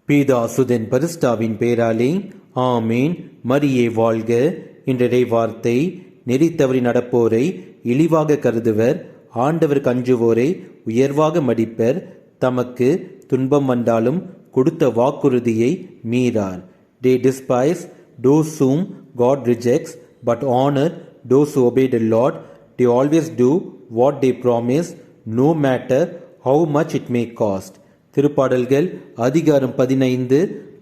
பீதாசுதன் பரிசுத்தாவின் பேராலே ஆமேன். மரியே வாழ்க. இன்றைய வார்த்தை: நெறித்தவறி நடப்போரை இழிவாக கருதுவர், ஆண்டவருக்கு அஞ்சுவோரை உயர்வாக மதிப்பர், தமக்கு துன்பம் வந்தாலும் கொடுத்த வாக்குறுதியை மீறார். They despise those whom God rejects, but honor those who obey the Lord. They always do what they promise, no matter how much it may cost. திருப்பாடல்கள் அதிகாரம் 15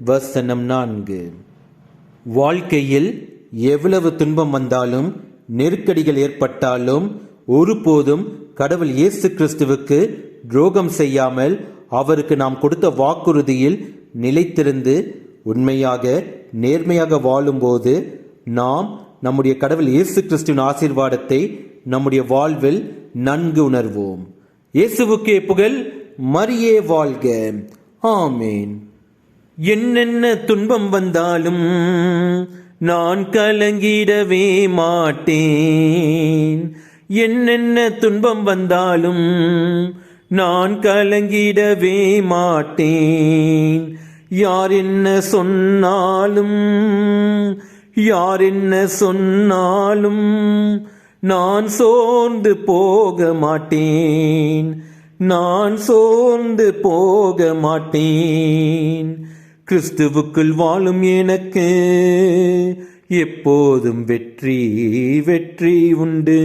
வசனம் 4. வாழ்க்கையில் எவ்வளவு துன்பம் வந்தாலும், நெருக்கடிகள் ஏற்பட்டாலும், ஒருபோதும் கடவுள் இயேசு கிறிஸ்துவுக்கு துரோகம் செய்யாமல் அவருக்கு நாம் கொடுத்த வாக்குறுதியில் நிலைத்திருந்து உண்மையாக நேர்மையாக வாழும்போது நாம் நம்முடைய கடவுள் இயேசு கிறிஸ்துவின் ஆசீர்வாதத்தை நம்முடைய வாழ்வில் நன்கு உணர்வோம். இயேசுவுக்கே புகழ். மரியே வாழ்க. ஆமேன். என்னென்ன துன்பம் வந்தாலும் நான் கலங்கிடவே மாட்டேன். என்னென்ன துன்பம் வந்தாலும் நான் கலங்கிடவே மாட்டேன். யார் என்ன சொன்னாலும், யார் என்ன சொன்னாலும் நான் சோர்ந்து போக மாட்டேன். நான் சோர்ந்து போக மாட்டேன். கிறிஸ்துவுக்குள் வாழும் எனக்கு எப்போதும் வெற்றி வெற்றி உண்டு.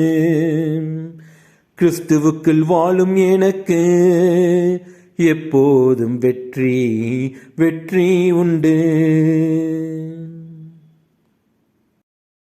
கிறிஸ்துவுக்குள் வாழும் எனக்கு எப்போதும் வெற்றி வெற்றி உண்டு.